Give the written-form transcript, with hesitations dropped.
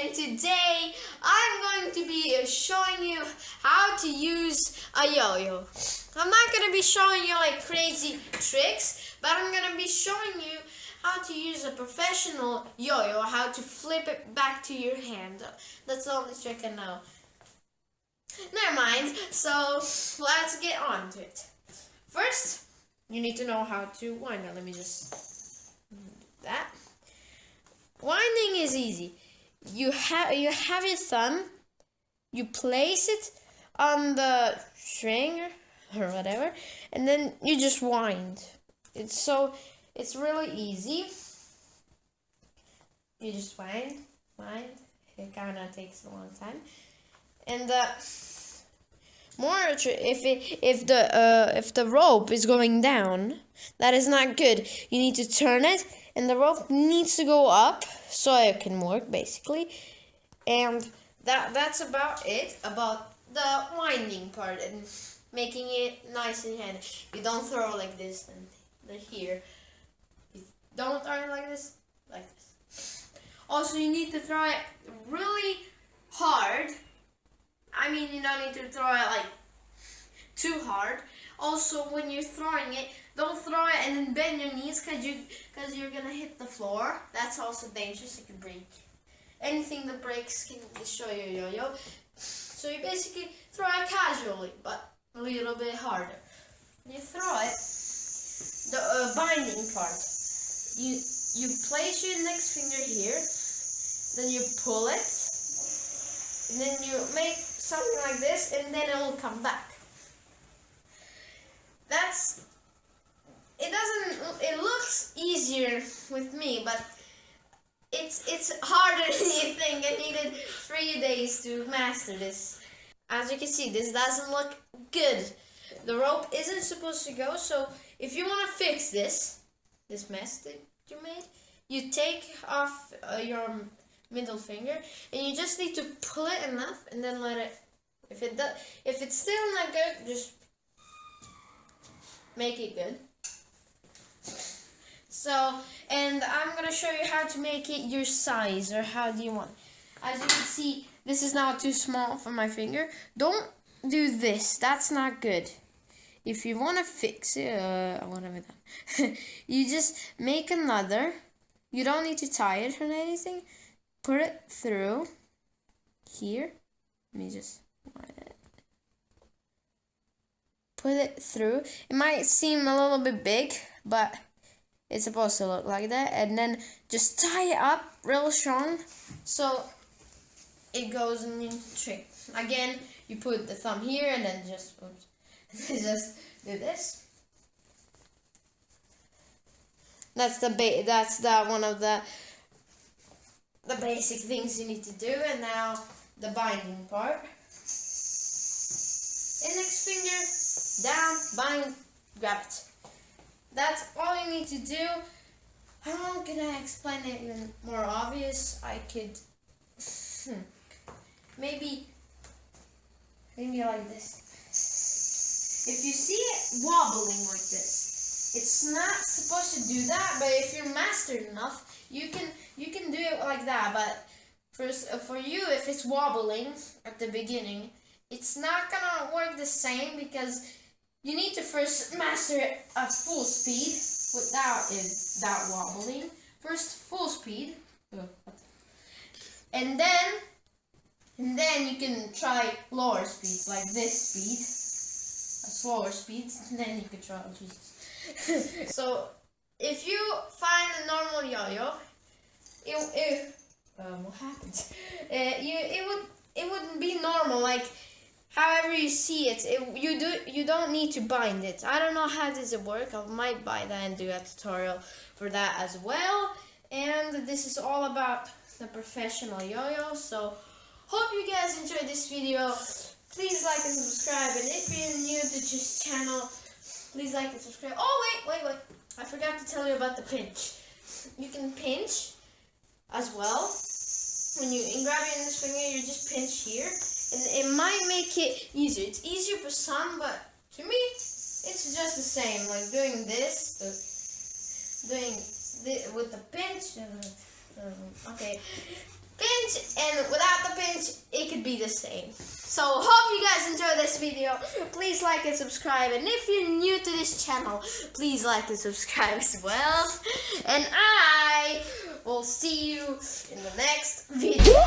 and today I'm going to be showing you how to use a yo-yo. I'm not going to be showing you like crazy tricks, but I'm going to be showing you how to use a professional yo-yo, how to flip it back to your hand. That's the only trick I know. Never mind, so let's get on to it. First, you need to know how to wind it. Let me just do that. Winding is easy. You have your thumb, you place it on the string or whatever, and then you just wind. It's really easy. You just wind. It kind of takes a long time, and if the rope is going down, that is not good. You need to turn it, and the rope needs to go up so it can work basically. And that's about it about the winding part and making it nice and handy. You don't throw like this and here. You don't throw it like this, like this. Also, you need to throw it really hard. I mean, you don't need to throw it like too hard. Also, when you're throwing it, don't throw it and then bend your knees because you're gonna hit the floor. That's also dangerous. It can break. Anything that breaks can destroy your yo-yo. So you basically throw it casually, but a little bit harder. You throw it. The binding part. You place your index finger here, then you pull it, and then you make something like this, and then it will come back. It looks easier with me, but it's harder than you think. I needed 3 days to master this. As you can see, this doesn't look good. The rope isn't supposed to go, so if you want to fix this mess that you made, you take off your middle finger, and you just need to pull it enough, and then let it. If it's still not good, just make it good. So, and I'm gonna show you how to make it your size, or how do you want. As you can see, this is now too small for my finger. Don't do this. That's not good. If you want to fix it, what have I done? You just make another. You don't need to tie it or anything. Put it through here. Let me just wind it. Put it through. It might seem a little bit big, but it's supposed to look like that. And then just tie it up real strong so it goes in the trick. Again, you put the thumb here and then just just do this. That's one of the basic things you need to do. And now the binding part. Index finger down, bind, grab it. That's all you need to do. I'm gonna explain it even more obvious. I could maybe like this. If you see it wobbling like this, it's not supposed to do that. But if you're mastered enough, you can do it like that. But first, for you, if it's wobbling at the beginning, it's not gonna work the same because you need to first master it at full speed without wobbling. First, full speed, and then you can try lower speeds like this speed, slower speeds, and then you can try. Jesus. So if you find a normal yo-yo, what happens? It wouldn't be normal like. However you see it, you don't need to bind it. I don't know how does it work. I might buy that and do a tutorial for that as well. And this is all about the professional yo-yo. So hope you guys enjoyed this video. Please like and subscribe. And if you're new to this channel, please like and subscribe. Oh wait! I forgot to tell you about the pinch. You can pinch as well. When you grab your index finger, you just pinch here. And it might make it easier. It's easier for some, but to me, it's just the same. Like doing this, with the pinch. Okay. pinch, and without the pinch, it could be the same. So hope you guys enjoyed this video. Please like and subscribe, and if you're new to this channel, please like and subscribe as well. And I will see you in the next video.